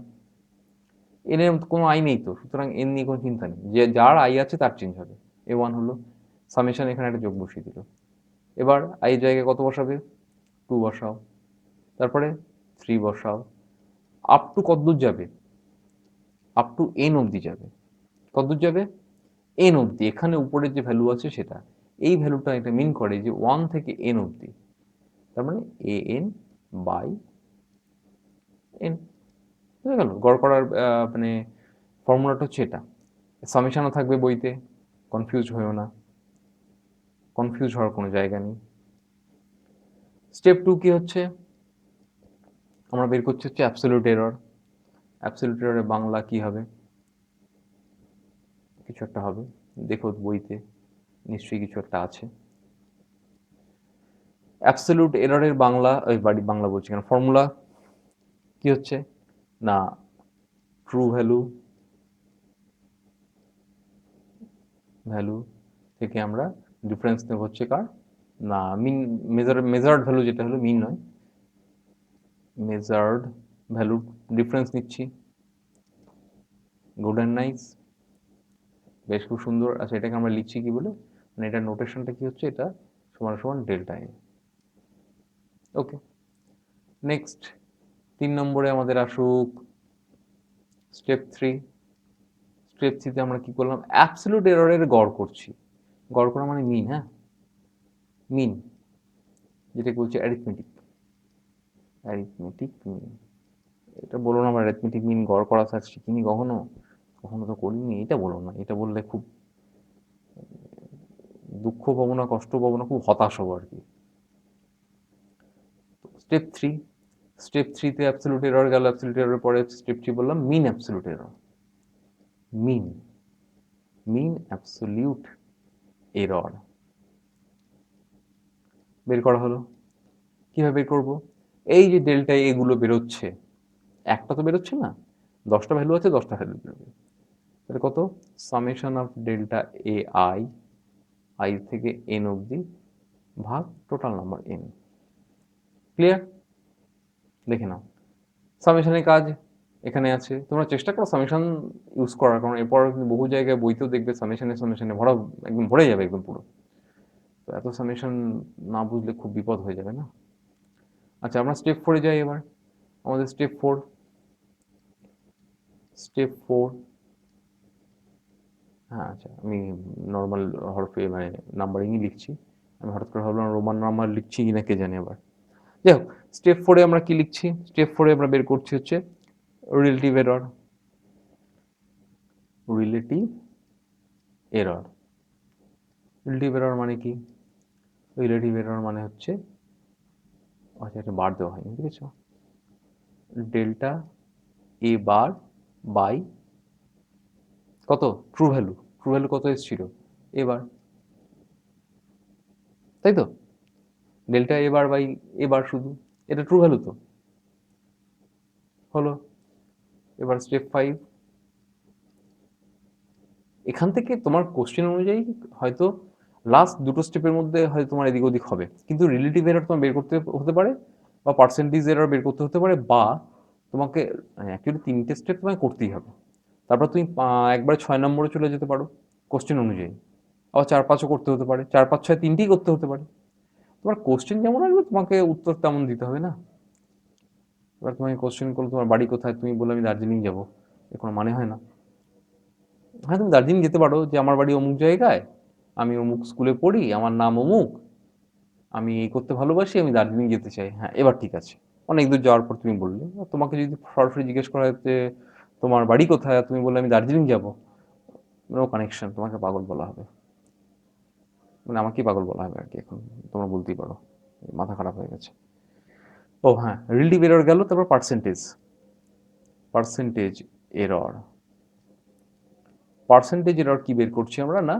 এন এর কোনো আই নেই তো, সুতরাং এন নিয়ে কোনো চিন্তা নেই, যে যার আই আছে তার চেঞ্জ হবে। A1 হলো সামেশন, এখানে একটা যোগ বসিয়ে দিল। এবার আই জায়গায় কত বসাবে? 2 বসাও, তারপরে 3 বসাও, আপ টু কতদূর যাবে? আপ টু এন অবধি যাবে। কতদূর যাবে? এন অবধি। এখানে উপরের যে ভ্যালু আছে সেটা, এই ভ্যালুটা এটা মিন করে যে 1 থেকে এন অবধি, তার মানে এ এন বাই এন। বুঝে গেল? গড় করার মানে ফর্মুলাটা হচ্ছে এটা। সামেশানও থাকবে বইতে, কনফিউজ হয়েও না, কনফিউজ হওয়ার কোনো জায়গা নেই। স্টেপ 2 কি হচ্ছে? আমরা বের করছি হচ্ছে অ্যাবসলিউট এরর। অ্যাবসলিউট এররের বাংলা কি হবে? কিছু একটা হবে, দেখো বইতে নিশ্চয়ই কিছু একটা আছে। অ্যাবসলিউট এররের বাংলা, ওই বাংলা বলছি কেন, ফর্মুলা কি হচ্ছে না, ট্রু ভ্যালু ভ্যালু থেকে আমরা ডিফারেন্স নেব হচ্ছে কার না মিন মেজার্ড ভ্যালু যেটা হলো মিন নয়, মেজার্ড ভ্যালু ডিফারেন্স নিচ্ছি। গুড অ্যান্ড নাইস, বেশ খুব সুন্দর। আচ্ছা এটাকে আমরা লিখছি কি বলে, মানে এটার নোটেশনটা কি হচ্ছে, এটা সমান সমান ডেল্টা এ। ওকে, নেক্সট 3 নম্বরে আমাদের আসুক স্টেপ 3। স্টেপ 3 তে আমরা কি করলাম, অ্যাবসলিউট এররের গড় করছি। গড় করা মানে মিন, হ্যাঁ মিন, যেটাকে বলছি অ্যারিথমেটিক। অ্যারিথমেটিক মিন, এটা বলো না আমার অ্যারিথমেটিক মিন গড় করা স্যার শিখিনি কখনো, কখনো তো করিনি, এটা বলো না। এটা বললে খুব দুঃখ পাবো না, কষ্ট পাবো না, খুব হতাশ হবো আর কি। স্টেপ 3, স্টেপ 3 তে অ্যাবসলিউট এরর গেল, অ্যাবসলিউট এরর পরে স্টেপ 3 বললাম মিন অ্যাবসলিউট এরর। মিন, মিন অ্যাবসলিউট এরর বের করা হলো। কিভাবে বের করবো, এই যে ডেল্টা এগুলো বেরোচ্ছে, একটা তো বেরোচ্ছে না, 10টা ভ্যালু আছে, 10টা ভ্যালু বেরোবে। তাহলে কত, summation of delta A I, I থেকে এন অবধি ভাগ টোটাল নাম্বার এন। ক্লিয়ার, দেখে নাও সামেশনের কাজ এখানে আছে। তোমরা চেষ্টা করো সামেশন ইউজ করার, কারণ এরপর বহু জায়গায় বইতেও দেখবে সামেশনে সামেশনে ভরা, একদম ভরে যাবে একদম পুরো। তো এত সামেশন না বুঝলে খুব বিপদ হয়ে যাবে না। আচ্ছা আমরা স্টেপ 4-এ যাই এবার। আমাদের স্টেপ 4, স্টেপ 4, হ্যাঁ আচ্ছা আমি নর্মাল হরফে মানে নাম্বারিংই লিখছি, আমি হঠাৎ করে ভাবলাম রোমান নাম্বার লিখছি কিনা কে জানে আবার। যাই হোক, স্টেপ 4-এ আমরা কি লিখছি, স্টেপ 4-এ আমরা বের করছি হচ্ছে relative error. Relative error, relative error মানে কি, রিলেটিভ এরর মানে হচ্ছে, আচ্ছা এটা বার দেওয়া হয়নি দেখেছো, ডেল্টা এ বার বাই কত, ট্রু ভ্যালু, ট্রু ভ্যালু কত এসেছিল এবার, তাই তো, ডেল্টা এ বার বাই এ বার শুধু, এটা ট্রু ভ্যালু তো হলো। এবার স্টেপ 5, এখান থেকে তোমার কোশ্চেন অনুযায়ী হয়তো লাস্ট দুটো স্টেপের মধ্যে হয়তো তোমার এদিক ওদিক হবে, কিন্তু রিলেটিভ এরর তোমার বের করতে হতে পারে, বা পার্সেন্টেজ এরর বের করতে হতে পারে, বা তোমাকে অ্যাকচুয়ালি 3টে স্টেপ তোমায় করতেই হবে। তারপর তুমি একবারে 6 নম্বরে চলে যেতে পারো কোশ্চেন অনুযায়ী, আবার 4-5ও করতে হতে পারে, 4-5-6 3টেই করতে হতে পারে। তোমার কোশ্চেন যেমন আসবে তোমাকে উত্তর তেমন দিতে হবে না। এবার তোমাকে কোশ্চেন করলো তোমার বাড়ি কোথায়, তুমি বললে আমি দার্জিলিং যাবো, এর কোনো মানে হয় না। হ্যাঁ তুমি দার্জিলিং যেতে পারো যে আমার বাড়ি অমুক জায়গায়, আমি অমুক স্কুলে পড়ি, আমার নাম অমুক, আমি এই করতে ভালোবাসি, আমি দার্জিলিং যেতে চাই, হ্যাঁ এবার ঠিক আছে। অনেক দূর যাওয়ার পর তুমি বললে, তোমাকে যদি সরাসরি জিজ্ঞেস করা হয় যে তোমার বাড়ি কোথায়, তুমি বললে আমি দার্জিলিং যাব, নো কানেকশন, তোমাকে পাগল বলা হবে, মানে আমাকেই পাগল বলা হবে আর কি এখন, তোমরা বলতেই পারো মাথা খারাপ হয়ে গেছে। ও হ্যাঁ, রিলেটিভ এরর গেল, তারপর percentage, percentage error, percentage error কি বের করছি আমরা না,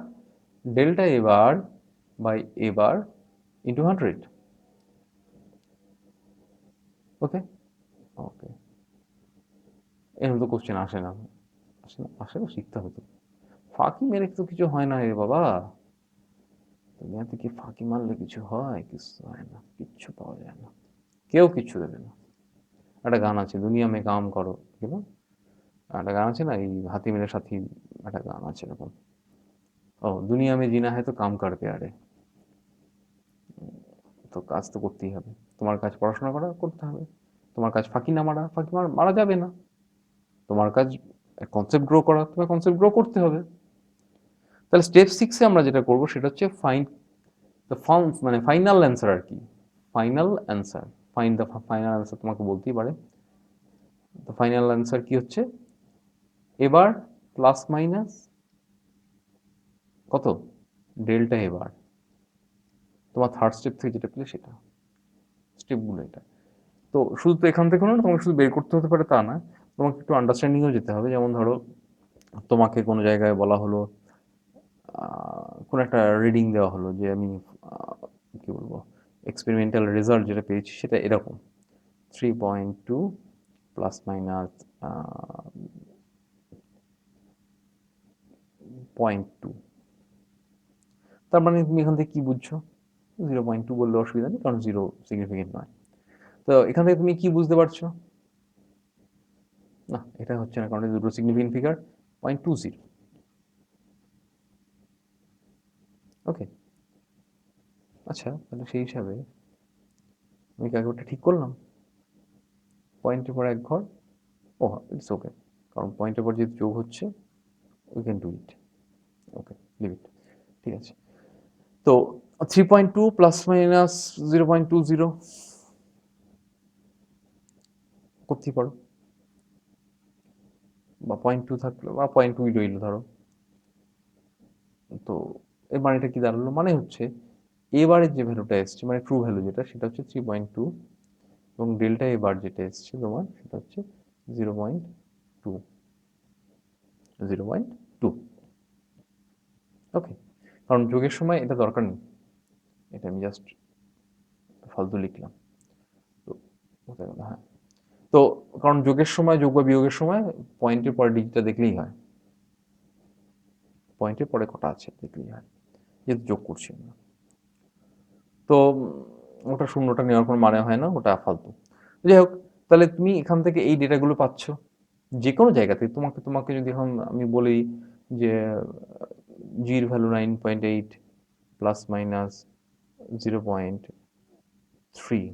ডেল্টা এবার বাই এবার ইন্টু 100। ওকে, ওকে, এরকম তো কোশ্চেন আসে না, আসে না, আসে না, শিখতে হবে তো। ফাঁকি মেরে তো কিছু হয় না রে বাবা, দুনিয়াতে কি ফাঁকি মারলে কিছু হয়, কিছু হয় না, কিচ্ছু পাওয়া যায় না, কেউ কিচ্ছু দেবে না। একটা গান আছে দুনিয়া মে কাম করো, কেন একটা গান আছে না, এই হাতি মেরে সাথী, একটা গান আছে এরকম, ও দুনিয়া মে জিনা হয় তো কাম কর প্যারে, তো কাজ তো করতেই হবে। তোমার কাজ পড়াশোনা করা করতে হবে, তোমার কাজ ফাঁকি না মারা, ফাঁকি মারা যাবে না, তোমার কাজ কনসেপ্ট গ্রো করা, তোমার কনসেপ্ট গ্রো করতে হবে। তাহলে স্টেপ 6-এ আমরা যেটা করবো সেটা হচ্ছে ফাইন্ড দ্য মানে ফাইনাল অ্যান্সার আর কি, final answer, find the final answer তোমাকে বলতেই পারে। দ্য ফাইনাল অ্যান্সার কি হচ্ছে, এবার প্লাস মাইনাস কত, ডেল্টা এবার, তোমার থার্ড স্টেপ থেকে যেটা পেলে সেটা, স্টেপগুলো এটা। তো শুধু তো এখান থেকে না, তোমাকে শুধু বের করতে হতে পারে তা না, তোমাকে একটু আন্ডারস্ট্যান্ডিংও যেতে হবে। যেমন ধরো তোমাকে কোনো জায়গায় বলা হলো, কোনো একটা রিডিং দেওয়া হলো যে আমি কি বলবো, এক্সপেরিমেন্টাল রেজাল্ট যেটা পেয়েছি সেটা এরকম 3.2 প্লাস মাইনাস 0.2, তার মানে তুমি এখান থেকে কি বুঝছো? 0.2 বললে অসুবিধা নেই, কারণ 0 সিগনিফিকেন্ট নয়। তো এখান থেকে তুমি কি বুঝতে পারছো? না, এটা হচ্ছে না, কারণ দুটো সিগনিফিকেন্ট ফিগার 0.20। ওকে, আচ্ছা, তাহলে সেই হিসাবে আমি কাগজটা ঠিক করলাম। পয়েন্টের পর এক ঘর, ও ইটস ওকে, কারণ পয়েন্টের পর যেহেতু যোগ হচ্ছে, we can do it. Okay, leave it, ঠিক আছে। তো 3.2 প্লাস মাইনাস 0.20 করতেই পারো, বা 0.2 থাকলো, বা 0.2 রইল ধরো। তো এর মানেটা কি দাঁড়ালো? মানে হচ্ছে এবারের যে ভ্যালুটা এসছে, মানে ট্রু ভ্যালু যেটা, সেটা হচ্ছে 3.2, এবং ডেল্টা এবার যেটা এসছে তোমার, সেটা হচ্ছে 0.2। 0.2, ওকে। কারণ যোগের সময় এটা দরকার নেই, এটা আমি জাস্ট ফালতু লিখলাম। তো বোঝা গেল, হ্যাঁ। তো কারণ যোগের সময়, যোগ বা বিয়োগের সময় পয়েন্টের পরে ডিজিটটা দেখলেই হয়, পয়েন্টের পরে কটা আছে দেখলেই হয়, যেহেতু যোগ করছি আমরা। তো ওটা শূন্যটা নেওয়ার কোনো মানে হয় না, ওটা ফালতু। যাই হোক, তাহলে তুমি এখান থেকে এই ডেটাগুলো পাচ্ছ যে কোনো জায়গা থেকে। তোমাকে তোমাকে যদি এখন আমি বলি যে জির value 9.8 plus minus 0.3,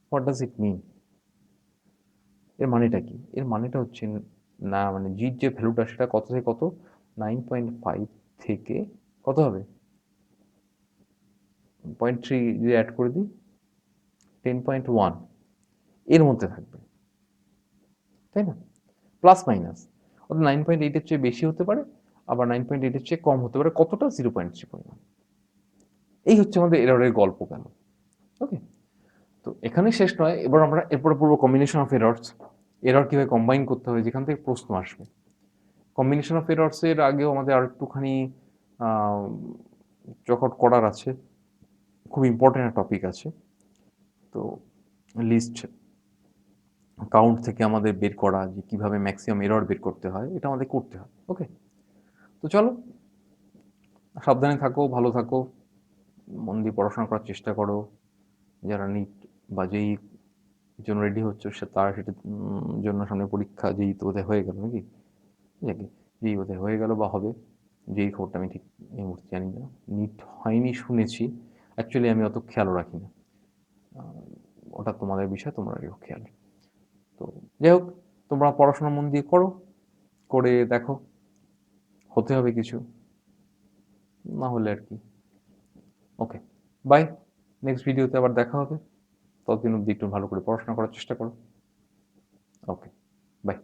what does it mean? এর মানেটা কি? এর মানেটা হচ্ছে, না মানে জির যে ভ্যালুটা, সেটা কত থেকে কত? 9.5 থেকে কত হবে? 0.3 যদি অ্যাড করে দিই, 10.1 এর মধ্যে থাকবে, তাই না? প্লাস মাইনাস, অর্থাৎ 9.8-এর চেয়ে বেশি হতে পারে, আবার 9.8-এর চেয়ে কম হতে পারে। কতটা? 0.3 পরিমাণ। এই হচ্ছে আমাদের এররের গল্প গেল। ওকে, তো এখানে শেষ নয়, এবার আমরা এরপরে পড়বো কম্বিনেশন অফ এরর্স। এরর কীভাবে কম্বাইন করতে হবে, যেখান থেকে প্রশ্ন আসবে। কম্বিনেশন অফ এরর্সের আগেও আমাদের আর একটুখানি চকআউট করার আছে, খুব ইম্পর্টেন্ট একটা টপিক আছে। তো লিস্ট কাউন্ট থেকে আমাদের বের করা, যে কীভাবে ম্যাক্সিমাম এরর বের করতে হয়, এটা আমাদের করতে হয়। ওকে, তো চলো, সাবধানে থাকো, ভালো থাকো, মন দিয়ে পড়াশোনা করার চেষ্টা করো। যারা নিট বা যেই জন্য রেডি হচ্ছে, সে তারা সেটার জন্য সামনে পরীক্ষা, যেই তো বোধহয় হয়ে গেল নাকি, যাকে যেই বোধহয় হয়ে গেল বা হবে, যেই খবরটা আমি ঠিক এই মুহূর্তে জানি না। নিট হয়নি শুনেছি, অ্যাকচুয়ালি আমি অত খেয়ালও রাখি না, ওটা তোমাদের বিষয়, তোমরা রেখো খেয়াল। তো যাই হোক, তোমরা পড়াশোনা মন দিয়ে করো, করে দেখো, হতে হবে কিছু, না হলে আর কি। ওকে, বাই। নেক্সট ভিডিওতে আবার দেখা হবে, ততদিন অবধি একটু ভালো করে পড়াশোনা করার চেষ্টা করো। ওকে, বাই।